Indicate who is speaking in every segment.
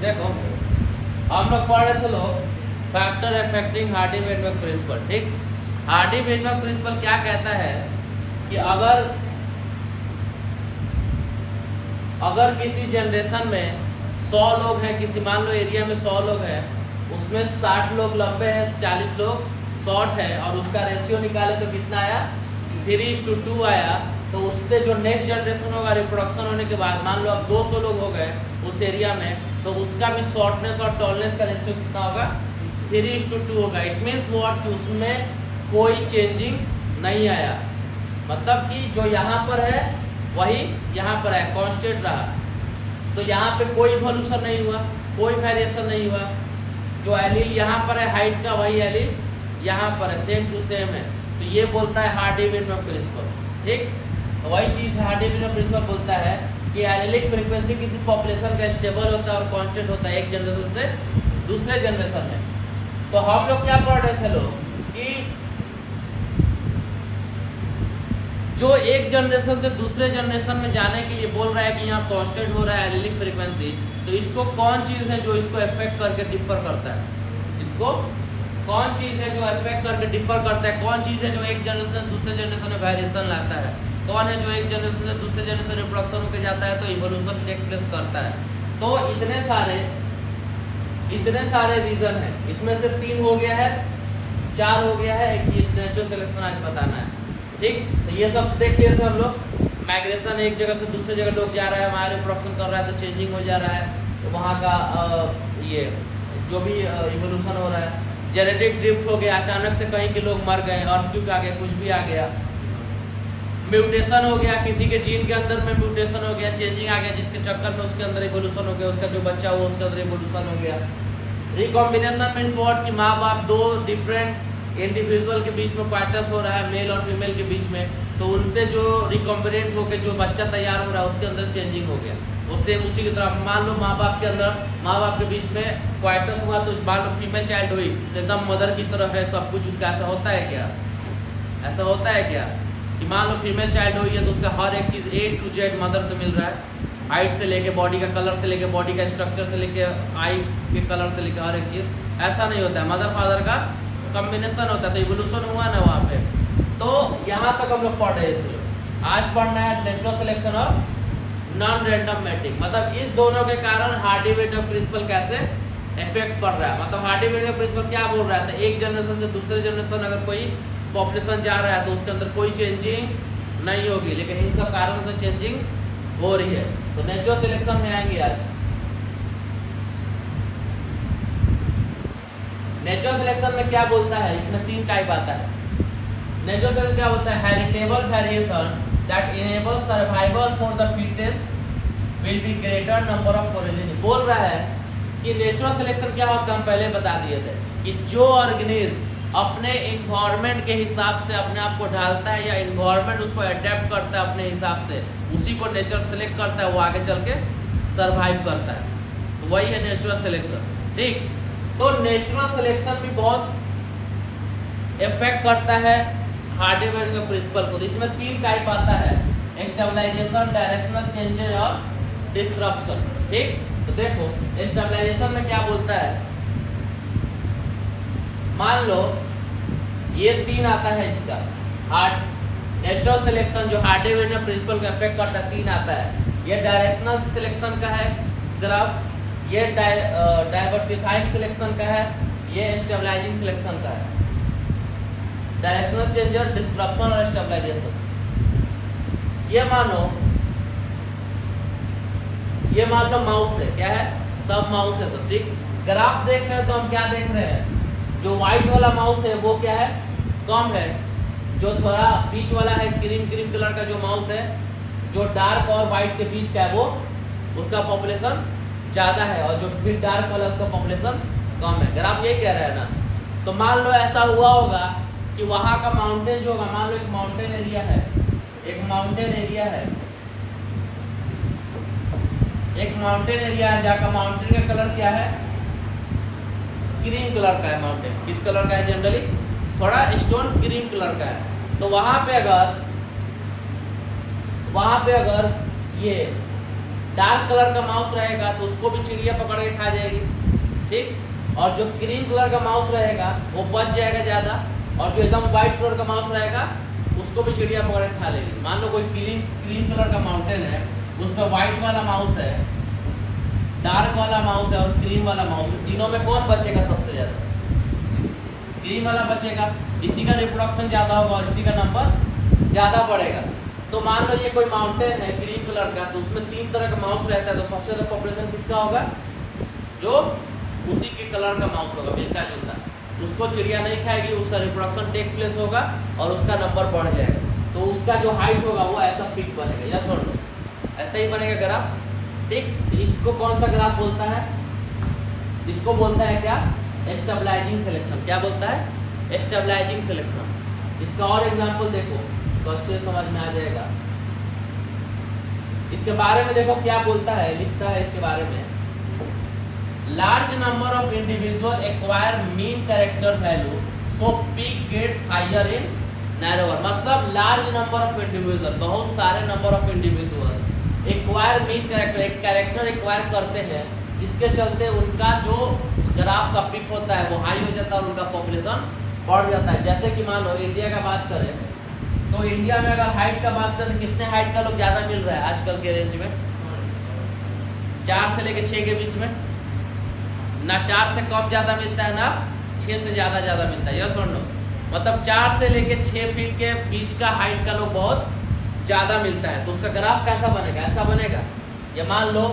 Speaker 1: देखो हम लोग पढ़ रहे थे लोग फैक्टर अफेक्टिंग हार्डी-वेनबर्ग प्रिंसिपल। ठीक, हार्डी-वेनबर्ग प्रिंसिपल क्या कहता है कि अगर किसी जनरेशन में 100 लोग हैं, किसी मान लो एरिया में 100 लोग हैं, उसमें 60 लोग लंबे हैं, 40 लोग शॉर्ट है, और उसका रेशियो निकाले तो कितना आया, 3:2 आया। तो उससे जो नेक्स्ट जनरेशन होगा रिप्रोडक्शन होने के बाद, मान लो अब 200 लोग हो गए उस एरिया में, तो उसका भी शॉर्टनेस और टॉलनेस का रेशियो कितना होगा, 3:2 होगा। इट मीन्स वॉट कि उसमें कोई चेंजिंग नहीं आया, मतलब कि जो यहाँ पर है वही यहाँ पर है, कांस्टेंट रहा। तो यहाँ पे कोई इवोल्यूशन नहीं हुआ, कोई वेरिएशन नहीं हुआ। जो एलील यहाँ पर है हाइट का, वही एलील यहाँ पर है, सेम टू सेम है। तो ये बोलता है हार्डी-वेनबर्ग प्रिंसिपल। ठीक, तो वही चीज़ हार्डी-वेनबर्ग प्रिंसिपल बोलता है कि एलिलिक फ्रीक्वेंसी किसी पॉपुलेशन का स्टेबल होता है और कांस्टेंट होता है एक जनरेशन से दूसरे जनरेशन में। तो हम लोग क्या पढ़ रहे थे लोग कि जो एक जनरेशन से दूसरे जनरेशन में जाने के लिए बोल रहा है कि यहाँ कांस्टेंट हो रहा है एलिलिक फ्रीक्वेंसी, तो इसको कौन चीज़ है जो इसको अफेक्ट करके डिफर करता है, इसको कौन चीज़ है जो अफेक्ट करके डिफर करता है, कौन चीज़ है जो एक जनरेशन से दूसरे जनरेशन में वेरिएशन लाता है, कौन है जो एक जनरेशन से दूसरे जनरेशन रिप्रोडक्शन होकर जाता है तो इवोल्यूशन टेक प्लेस करता है। तो इतने सारे रीजन है, इसमें से 3 हो गया है, 4 हो गया है, एक नेचुरल सिलेक्शन आज बताना है। ठीक, तो ये सब देख लिए थे हम लोग। माइग्रेशन, एक जगह से दूसरे जगह लोग जा रहा है, वहाँ रिप्रोडक्शन कर रहा है तो चेंजिंग हो जा रहा है, तो वहाँ का ये जो भी इवोल्यूशन हो रहा है। जेनेटिक ड्रिफ्ट हो गया, अचानक से कहीं के लोग मर गए और क्यों आ गया, कुछ भी आ गया। म्यूटेशन हो गया, किसी के जीन के अंदर में म्यूटेशन हो गया, चेंजिंग आ गया, जिसके चक्कर में उसके अंदर इवोल्यूशन हो गया, उसका जो बच्चा हो उसके अंदर इवोल्यूशन हो गया। रिकॉम्बिनेशन मीन्स व्हाट कि माँ बाप 2 डिफरेंट इंडिविजुअल के बीच में क्वार्टर्स हो रहा है, मेल और फीमेल के बीच में, तो उनसे जो रिकॉम्बिनेट होकर जो बच्चा तैयार हो रहा है उसके अंदर चेंजिंग हो गया। वो सेम उसी की तरह मान लो माँ बाप के अंदर, माँ बाप के बीच में क्वार्टर्स हुआ, तो मान लो फीमेल चाइल्ड हुई तो एकदम मदर की तरह है सब कुछ उसका। ऐसा होता है क्या, ऐसा होता है क्या कि मान लो फीमेल चाइल्ड हुई है तो उसका हर एक चीज़ A to Z मदर से मिल रहा है, हाइट से लेके बॉडी का कलर से लेके बॉडी का स्ट्रक्चर से लेके आई के कलर से लेके हर एक चीज़। ऐसा नहीं होता है, मदर फादर का कॉम्बिनेशन होता है, तो इवोल्यूशन हुआ ना वहाँ पे। तो यहाँ तक हम लोग पढ़ रहे थे। आज पढ़ना है नेचुरल सिलेक्शन और नॉन रैंडम मैटिंग, मतलब इस दोनों के कारण हार्डी-वेनबर्ग प्रिंसिपल कैसे इफेक्ट पड़ रहा है। मतलब हार्डी-वेनबर्ग प्रिंसिपल क्या बोल रहा था, एक जनरेशन से दूसरे जनरेशन अगर कोई पॉपुलेशन जा रहा है तो उसके अंदर कोई चेंजिंग नहीं होगी, लेकिन इन सब कारणों से चेंजिंग हो रही है। तो नेचुरल सिलेक्शन में आएंगे आज। नेचुरल सिलेक्शन में क्या बोलता है, इसमें 3 टाइप आता है। नेचुरल सिलेक्शन क्या बोलता है, heritable variation that enable survival for the fittest will be greater number of progeny. बोल रहा है कि नेचुरल सिलेक्शन क्या होता है, हम पहले बता दिए थे कि जो ऑर्गेनिज्म अपने इन्वायरमेंट के हिसाब से अपने आप को ढालता है या इन्वायरमेंट उसको अडेप्ट करता है अपने हिसाब से, उसी को नेचर सेलेक्ट करता है, वो आगे चल के सर्वाइव करता है। तो वही है नेचुरल सिलेक्शन। ठीक, तो नेचुरल सिलेक्शन भी बहुत इफेक्ट करता है हार्डी-वेनबर्ग प्रिंसिपल को। तो इसमें 3 टाइप आता है, स्टेबलाइजेशन, डायरेक्शनल चेंजेस और डिसरप्शन। ठीक, तो देखो स्टेबलाइजेशन में क्या बोलता है, मान लो ये 3 आता है इसका नेचुरल सिलेक्शन जो हार्डी-वेनबर्ग प्रिंसिपल को इफेक्ट करता है, 3 आता है। ये डायरेक्शनल सिलेक्शन का है ग्राफ, ये डाइवर्सिफाइंग सिलेक्शन का है, ये स्टेबलाइजिंग सिलेक्शन का है। डायरेक्शनल चेंजर, डिसरप्शन और स्टेबलाइजेशन। ये मान लो माउस है, क्या है, सब माउस है सब। ठीक, ग्राफ देख रहे हैं तो हम क्या देख रहे हैं, जो व्हाइट वाला माउस है वो क्या है, कम है। जो थोड़ा बीच वाला है क्रीम कलर का जो माउस है, जो डार्क और व्हाइट के बीच का है, वो उसका पॉपुलेशन ज़्यादा है, और जो फिर डार्क वाला उसका पॉपुलेशन कम है। ग्राफ यही कह रहा है ना। तो मान लो ऐसा हुआ होगा कि वहाँ का माउंटेन जो होगा, मान लो एक माउंटेन एरिया है, एक माउंटेन एरिया है जहाँ का माउंटेन का कलर क्या है, ग्रीन कलर का है। माउंटेन किस कलर का है, जनरली थोड़ा स्टोन ग्रीन कलर का है। तो वहाँ पे अगर ये डार्क कलर का माउस रहेगा तो उसको भी चिड़िया पकड़ के खा जाएगी, ठीक। और जो क्रीम कलर का माउस रहेगा वो बच जाएगा ज़्यादा, और जो एकदम व्हाइट कलर का माउस रहेगा उसको भी चिड़िया पकड़ के खा लेगी। मान लो कोई क्रीम कलर का माउंटेन है, उस पर व्हाइट वाला माउस है, डार्क वाला माउस है और क्रीम वाला माउस है, तीनों में कौन बचेगा सबसे ज़्यादा? क्रीम वाला बचेगा। इसी का रिप्रोडक्शन ज़्यादा होगा और इसी का नंबर ज़्यादा बढ़ेगा। तो मान लो ये कोई माउंटेन है क्रीम कलर का, तो उसमें 3 तरह का माउस रहता है, तो सबसे ज़्यादा पॉपुलेशन किसका होगा? जो उसी के कलर का माउस होगा, मिलता जुलता, उसको चिड़िया नहीं खाएगी, उसका रिप्रोडक्शन टेक प्लेस होगा और उसका नंबर बढ़ जाएगा। तो उसका जो हाइट होगा वो ऐसा पिक बनेगा, या सुन लो ऐसा ही बनेगा ग्राफ, ठीक। इसको कौन सा ग्राफ बोलता है? इसको बोलता है क्या? Stabilising selection. क्या बोलता है? Stabilising selection. इसका और एग्जांपल देखो तो अच्छे से समझ में आ जाएगा। इसके बारे में देखो क्या बोलता है, लिखता है इसके बारे में, large number of individual acquire mean character value so peak gets higher in narrower. मतलब लार्ज नंबर ऑफ इंडिविजुअल, बहुत सारे number of individuals acquire mean character, एक कैरेक्टर एक्वायर करते हैं जिसके चलते उनका जो ग्राफ का पिक होता है वो हाई हो जाता है और उनका पॉपुलेशन बढ़ जाता है। जैसे कि मान लो इंडिया का बात करें तो इंडिया में अगर हाइट का बात करें, कितने हाइट का लोग ज़्यादा मिल रहा है आजकल के रेंज में? 4 से लेके 6 के बीच में, ना 4 से कम ज़्यादा मिलता है ना 6 से ज़्यादा मिलता है। यह सुन लो, मतलब 4 से लेके 6 फीट के बीच का हाइट का लोग बहुत ज़्यादा मिलता है। तो उसका ग्राफ कैसा बनेगा? ऐसा बनेगा। ये मान लो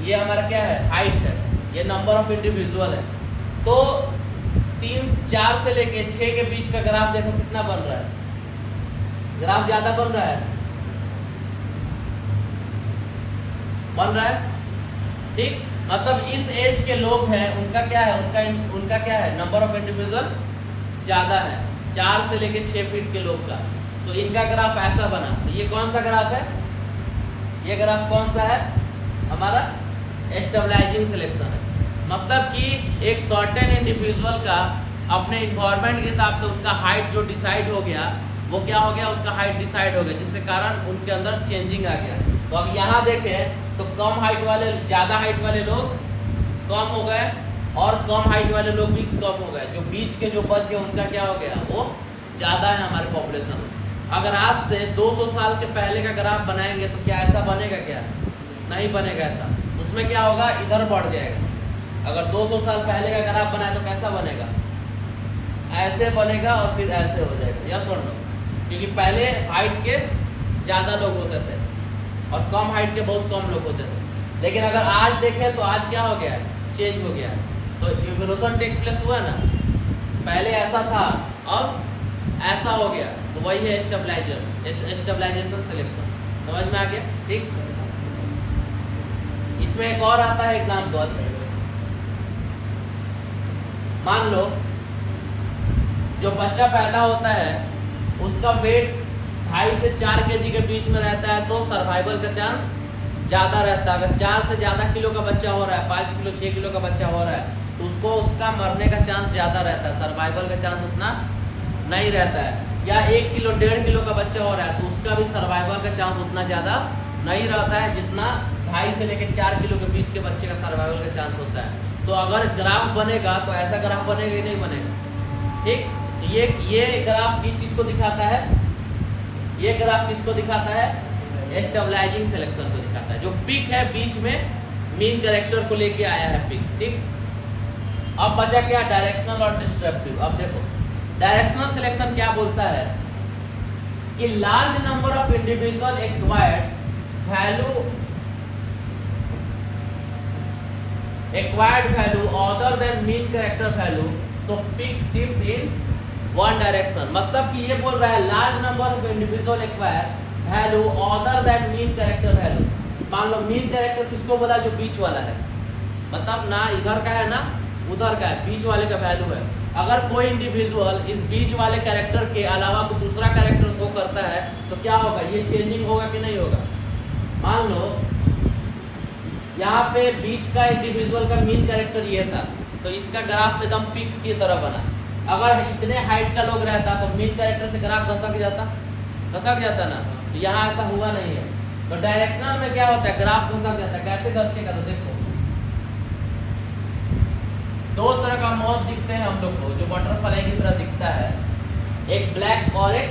Speaker 1: ये हमारा क्या है? हाइट है, ये नंबर ऑफ इंडिविजुअल है। तो 4 से लेके 6 के बीच का ग्राफ देखो कितना बन रहा है, ग्राफ ज़्यादा बन रहा है, ठीक। मतलब इस एज के लोग हैं उनका क्या है? उनका क्या है? नंबर ऑफ इंडिविजुअल ज़्यादा है 4 से लेके 6 फीट के लोग का। तो इनका ग्राफ ऐसा बना। तो ये कौन सा ग्राफ है? ये ग्राफ कौन सा है? हमारा स्टेबलाइजिंग सिलेक्शन है। मतलब कि एक सर्टेन इंडिविजुअल का अपने इन्वायरमेंट के हिसाब से उनका हाइट जो डिसाइड हो गया, वो क्या हो गया? उनका हाइट डिसाइड हो गया, जिसके कारण उनके अंदर चेंजिंग आ गया। तो अब यहाँ देखें तो कम हाइट वाले, ज़्यादा हाइट वाले लोग कम हो गए और कम हाइट वाले लोग भी कम हो गए। जो बीच के जो बच गए उनका क्या हो गया? वो ज़्यादा है हमारे पॉपुलेशन में। अगर आज से 200 साल के पहले का ग्राफ बनाएंगे तो क्या ऐसा बनेगा? क्या नहीं बनेगा ऐसा। उसमें क्या होगा? इधर बढ़ जाएगा। अगर 200 साल पहले का ग्राफ बनाए तो कैसा बनेगा? ऐसे बनेगा और फिर ऐसे हो जाएगा। या सुन लो, क्योंकि पहले हाइट के ज़्यादा लोग होते थे और कम हाइट के बहुत कम लोग होते थे। लेकिन अगर आज देखें तो आज क्या हो गया है? चेंज हो गया है। तो इवोल्यूशन टेक प्लेस हुआ ना, पहले ऐसा था अब ऐसा हो गया। तो वही है स्टेबलाइजेशन सिलेक्शन। समझ में आ गया? ठीक। इसमें एक और आता है एग्जाम्पल। मान लो जो बच्चा पैदा होता है उसका वेट 2.5 से 4 kg के बीच में रहता है तो सर्वाइवल का चांस ज़्यादा रहता है। अगर 4 से ज़्यादा किलो का बच्चा हो रहा है, 5 किलो 6 किलो का बच्चा हो रहा है, तो उसको उसका मरने का चांस ज़्यादा रहता है, सर्वाइवल का चांस उतना नहीं रहता है। या 1 किलो 1.5 किलो का बच्चा हो रहा है तो उसका भी सर्वाइवल का चांस उतना ज़्यादा नहीं रहता है जितना 2.5 से लेकर 4 किलो के बीच के बच्चे का सर्वाइवल का चांस होता है। तो अगर ग्राफ बनेगा तो ऐसा ग्राफ बनेगा ही नहीं बनेगा। ठीक। ये ग्राफ किस चीज़ को दिखाता है? ये ग्राफ किसको दिखाता है? स्टेबलाइजिंग सिलेक्शन को दिखाता है। जो पिक है बीच में मीन कैरेक्टर को लेके आया है पिक। ठीक। अब बचा क्या? डायरेक्शनल और डिस्ट्रप्टिव। अब देखो डायरेक्शनल सिलेक्शन क्या बोलता है कि large number of individual acquired value other than mean character value, तो peak shift in one direction. मतलब कि ये बोल रहा है large number of individual acquire value other than mean character value. मान लो मीन कैरेक्टर किसको बोला? जो बीच वाला है, मतलब ना इधर का है ना उधर का है, बीच वाले का वैल्यू है। अगर कोई इंडिविजुअल इस बीच वाले कैरेक्टर के अलावा कोई दूसरा कैरेक्टर शो करता है तो क्या होगा? ये चेंजिंग होगा कि नहीं होगा? मान लो यहाँ पे बीच का इंडिविजुअल का मीन कैरेक्टर ये था तो इसका ग्राफ एकदम पिक की तरह बना। अगर इतने हाइट का लोग रहता तो मीन कैरेक्टर से ग्राफ घसक जाता ना। तो यहाँ ऐसा हुआ नहीं है। तो डायरेक्शनल में क्या होता है, ग्राफ घसक जाता है। कैसे घसकेगा, तो देखो दो तरह का माउथ दिखते हैं हम लोग को, जो बटरफ्लाई की तरह दिखता है, एक ब्लैक और एक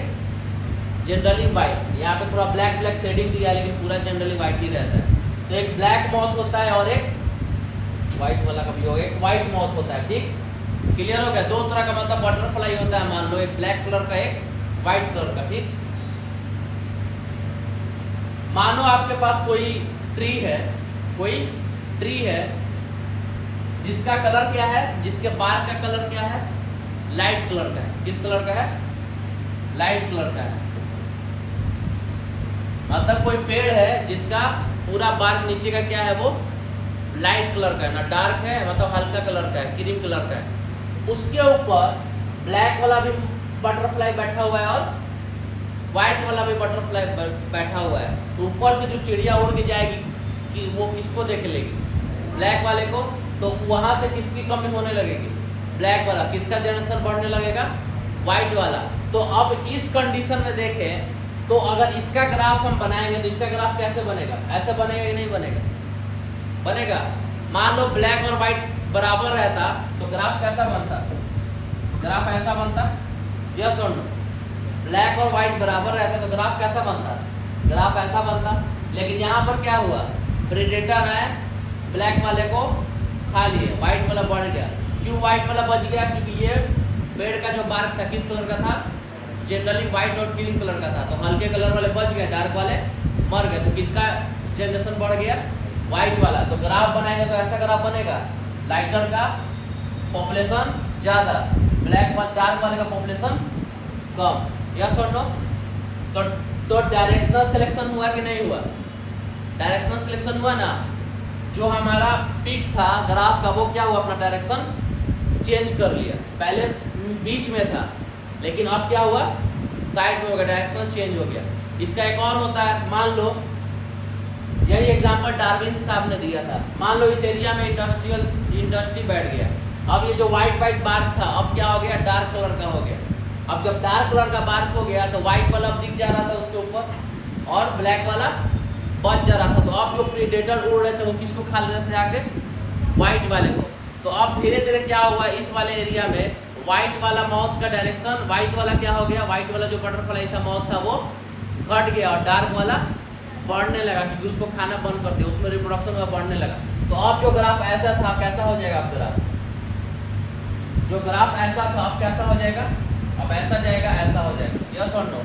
Speaker 1: जनरली वाइट। यहाँ पे थोड़ा ब्लैक ब्लैक शेडिंग दिया है, लेकिन पूरा जनरली वाइट ही रहता है। तो एक ब्लैक माउथ होता है और एक व्हाइट वाला का भी होगा, एक व्हाइट माउथ होता है। ठीक, क्लियर हो गया। दो तरह का मतलब बटरफ्लाई होता है, मान लो एक ब्लैक कलर का, एक व्हाइट कलर का। ठीक, मानो आपके पास कोई ट्री है जिसका कलर क्या है, जिसके बार का कलर क्या है, लाइट कलर का है। किस कलर का है, लाइट कलर का है। मतलब कोई पेड़ है जिसका पूरा बार नीचे का क्या है, वो लाइट कलर का है, ना डार्क है, मतलब हल्का कलर का है, क्रीम कलर का है। उसके ऊपर ब्लैक वाला भी बटरफ्लाई बैठा हुआ है और व्हाइट वाला भी बटरफ्लाई बैठा हुआ है। तो ऊपर से जो चिड़िया उड़ के जाएगी कि वो किसको देख लेगी, ब्लैक वाले को। तो वहां से किसकी कमी होने लगेगी, ब्लैक वाला। किसका जनरेशन बढ़ने लगेगा, व्हाइट वाला। तो अब इस कंडीशन में देखें तो अगर इसका ग्राफ हम बनाएंगे तो इसका ग्राफ कैसे बनेगा, ऐसे बनेगा कि नहीं बनेगा, बनेगा। मान लो ब्लैक और व्हाइट बराबर रहता तो ग्राफ कैसा बनता, ग्राफ ऐसा बनता, यस और नो। ब्लैक और व्हाइट बराबर रहता तो ग्राफ कैसा बनता, ग्राफ ऐसा बनता। लेकिन यहाँ पर क्या हुआ, प्रेडेटर आए, ब्लैक वाले को खा लिए, व्हाइट वाला बढ़ गया। क्यों व्हाइट वाला बच गया, क्योंकि ये पेड़ का जो बार्क था किस कलर का था, जनरली व्हाइट और क्रीम कलर का था। तो हल्के कलर वाले बच गए, डार्क वाले मर गए। तो किसका जनरेशन बढ़ गया, व्हाइट वाला। तो ग्राफ बनाएंगे तो ऐसा ग्राफ बनेगा, लाइटर का पॉपुलेशन ज़्यादा, ब्लैक वाला डार्क वाले का पॉपुलेशन कम, यस और नो। तो डायरेक्शनल सिलेक्शन हुआ कि नहीं हुआ, डायरेक्शनल सिलेक्शन हुआ ना। जो हमारा पिक था ग्राफ का, वो क्या हुआ, अपना डायरेक्शन चेंज कर लिया। पहले बीच में था, लेकिन अब क्या हुआ, साइड में हो गया, डायरेक्शन चेंज हो गया। इसका एक और होता है, मान लो यही एग्जांपल डार्विन साहब ने दिया था। मान लो इस एरिया में इंडस्ट्री बैठ गया। अब ये जो व्हाइट बार्क था, अब क्या हो गया, डार्क कलर का हो गया। अब जब डार्क कलर का बार्क हो गया तो व्हाइट वाला अब दिख जा रहा था उसके ऊपर और ब्लैक वाला बच जा रहा था। तो अब जो प्रीडेटर उड़ रहे थे वो किसको खा रहे थे, आगे व्हाइट वाले को। तो अब धीरे धीरे क्या हुआ, इस वाले एरिया में व्हाइट वाला माउथ का डायरेक्शन, व्हाइट वाला क्या हो गया, व्हाइट वाला जो बटरफ्लाई था माउथ था वो घट गया और डार्क वाला बढ़ने लगा, क्योंकि उसको खाना बंद कर दिया, उसमें रिप्रोडक्शन हुआ, बढ़ने लगा। तो अब जो ग्राफ ऐसा था कैसा हो जाएगा, अब ग्राफ जो ग्राफ ऐसा था अब कैसा हो जाएगा, अब ऐसा जाएगा, ऐसा हो जाएगा, यस और नो।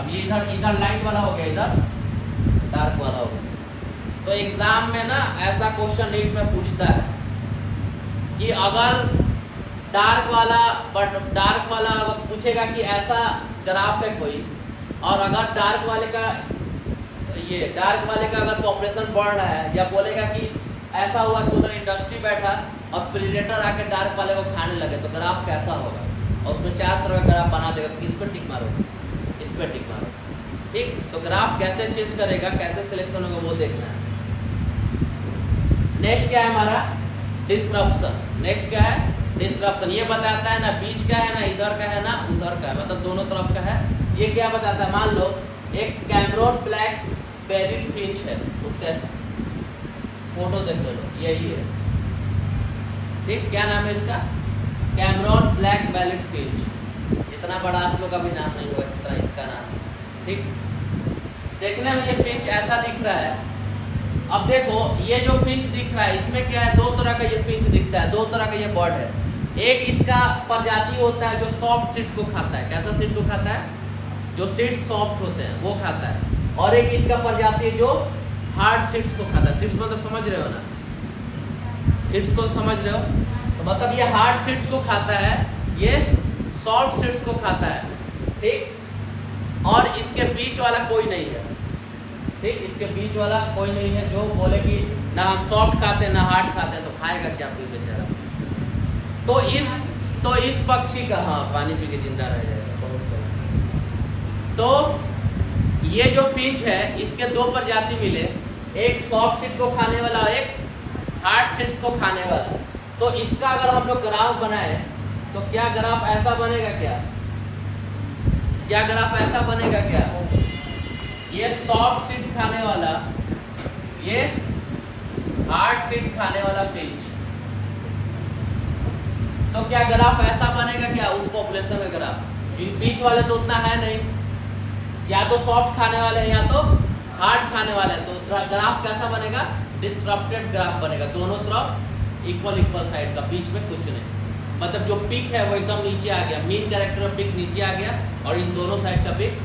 Speaker 1: अब ये इधर लाइट वाला हो गया, इधर डार्क वाला हो गया। तो एग्जाम में ना ऐसा क्वेश्चन नीट में पूछता है कि अगर डार्क वाला अगर पूछेगा कि ऐसा ग्राफ है कोई, और अगर डार्क वाले का अगर पॉपुलेशन बढ़ रहा है, या बोलेगा कि ऐसा हुआ कि उधर इंडस्ट्री बैठा और प्रीडेटर आके डार्क वाले को खाने लगे, तो ग्राफ कैसा होगा। और उसमें 4 तरह का ग्राफ बना देगा, तो किस पर टिक मारो, इस पर टिक मारो। ठीक, तो ग्राफ कैसे चेंज करेगा, कैसे सिलेक्शन होगा, वो देखना है। नेक्स्ट क्या है हमारा, डिसरप्शन। नेक्स्ट क्या है, डिसरप्शन। ये बताता है ना बीच का है, ना इधर का है, ना उधर का है, मतलब दोनों तरफ का है। ये क्या बताता है, मान लो एक कैमरून ब्लैक बेलीड फिंच है, उसका फोटो देख लो, यही है। ठीक, क्या नाम है इसका, कैमरून ब्लैक बेलीड फिंच। इतना बड़ा आप लोग का भी नाम नहीं होगा जितना इसका नाम है। ठीक, देखने में ये फिंच ऐसा दिख रहा है। अब देखो ये जो फिंच दिख रहा है, इसमें क्या है, 2 तरह का ये फिंच दिखता है, 2 तरह का ये बर्ड है। एक इसका प्रजाति होता है जो सॉफ्ट सीड को खाता है। कैसा सीड को खाता है, जो सीड्स सॉफ्ट होते हैं वो खाता है। और एक इसका प्रजाति है जो हार्ड सीड्स को खाता है। सीड्स मतलब समझ रहे हो ना, सीड्स को समझ रहे हो, तो मतलब ये हार्ड सीड्स को खाता है, ये सॉफ्ट सीड्स को खाता है। ठीक, और इसके बीच वाला कोई नहीं है। ठीक, इसके बीच वाला कोई नहीं है जो बोले कि ना हम सॉफ्ट खाते हैं ना हार्ड खाते हैं, तो खाएगा क्या फिर बेचारा। तो इस पक्षी का, हाँ पानी पी के जिंदा रह जाएगा, बहुत सही। तो ये जो फिंच है इसके 2 प्रजाति मिले, एक सॉफ्ट सीड को खाने वाला और एक हार्ड सीड्स को खाने वाला। तो इसका अगर हम लोग ग्राफ बनाए तो क्या ग्राफ ऐसा बनेगा, क्या ग्राफ ऐसा बनेगा क्या, ये सॉफ्ट सीड सीड खाने वाला, ये हार्ड सीड खाने वाला फिंच, तो क्या ग्राफ ऐसा बनेगा क्या उस पॉपुलेशन का ग्राफ? बीच वाले तो उतना है नहीं, या तो सॉफ्ट खाने वाले हैं या तो हार्ड खाने वाले हैं, तो ग्राफ कैसा बनेगा? डिस्ट्रप्टेड ग्राफ बनेगा, दोनों तरफ इक्वल साइड का, बीच में कुछ नहीं। मतलब जो पिक है वो एकदम नीचे आ गया, मीन कैरेक्टर पिक नीचे आ गया और इन दोनों साइड का पिक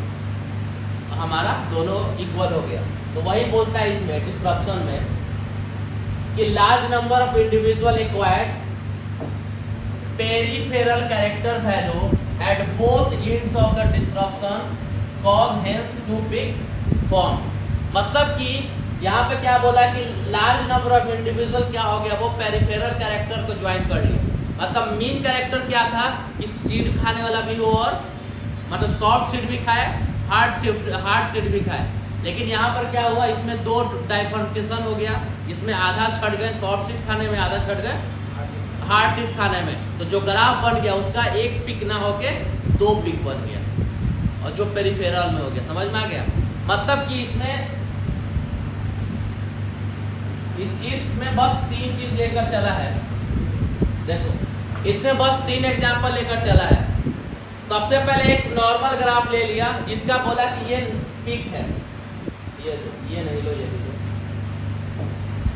Speaker 1: हमारा दोनों इक्वल हो गया। तो वही बोलता है इसमें डिस्ट्रप्शन में कि large number of individual acquired peripheral character value at both ends of the disruption cause hence to pick form। मतलब कि यहाँ पे क्या बोला कि लार्ज नंबर ऑफ इंडिविजुअल क्या हो गया, वो पेरिफेरल कैरेक्टर को ज्वाइन कर लिया। मतलब मीन कैरेक्टर क्या था कि सीड खाने वाला भी हो और मतलब सॉफ्ट सीड भी खाए, हार्ड सीड भी खाए। लेकिन यहाँ पर क्या हुआ, इसमें दो डाइफर्केशन हो गया, इसमें आधा छट गए सॉफ्ट सीड खाने में, आधा छट गए हार्ड सीड खाने में। तो जो ग्राफ बन गया उसका एक पिक ना होके दो पिक बन गया और जो पेरिफेरल में हो गया। समझ में आ गया? मतलब कि इसमें इसमें बस 3 चीज लेकर चला है। देखो इसमें बस 3 एग्जांपल लेकर चला है। सबसे पहले एक नॉर्मल ग्राफ ले लिया जिसका बोला कि ये पिक है, ये नहीं लो, ये भी लो।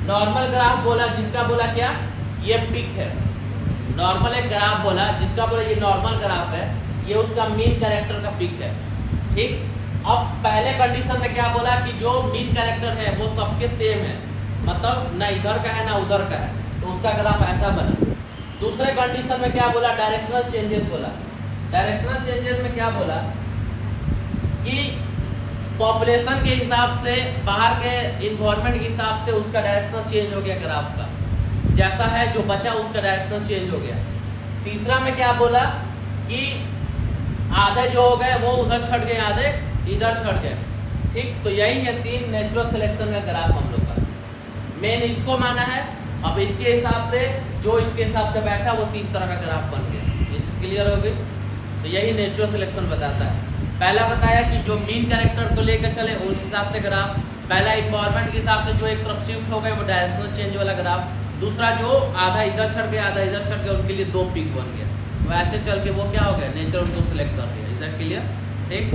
Speaker 1: नॉर्मल ग्राफ बोला जिसका बोला क्या, ये पिक है। नॉर्मल एक ग्राफ बोला जिसका बोला ये नॉर्मल ग्राफ है, ये उसका मीन कैरेक्टर का पिक है। ठीक, अब पहले कंडीशन में क्या बोला कि जो मीन कैरेक्टर है वो सबके सेम है, मतलब ना इधर का है ना उधर का है, तो उसका ग्राफ ऐसा बना। दूसरे कंडीशन में क्या बोला, डायरेक्शनल चेंजेस बोला। डायरेक्शनल चेंजेस में क्या बोला कि पॉपुलेशन के हिसाब से, बाहर के इन्वायरमेंट के हिसाब से उसका डायरेक्शनल चेंज हो गया ग्राफ का, जैसा है जो बचा उसका डायरेक्शन चेंज हो गया। तीसरा में क्या बोला कि आधे जो हो गए वो उधर छट गए, आधे इधर छट गए। ठीक, तो यही है 3 नेचुरल सिलेक्शन का ग्राफ हम लोग का। मेन इसको माना है। अब इसके हिसाब से जो इसके हिसाब से बैठा वो 3 तरह का ग्राफ बन गया। ये चीज़ क्लियर हो गई? तो यही नेचुरल सिलेक्शन बताता है। पहला बताया कि जो मीन कैरेक्टर को लेकर चले उस हिसाब से ग्राफ, पहला इन्वायरमेंट के हिसाब से जो एक तरफ शिफ्ट हो गए वो डायरेक्शनल चेंज वाला ग्राफ, दूसरा जो आधा इधर छट गया आधा इधर छट गया उनके लिए 2 पिक बन गया। वैसे चल के वो क्या हो गया, नेचर उनको सिलेक्ट कर दिया। Is that clear? ठीक।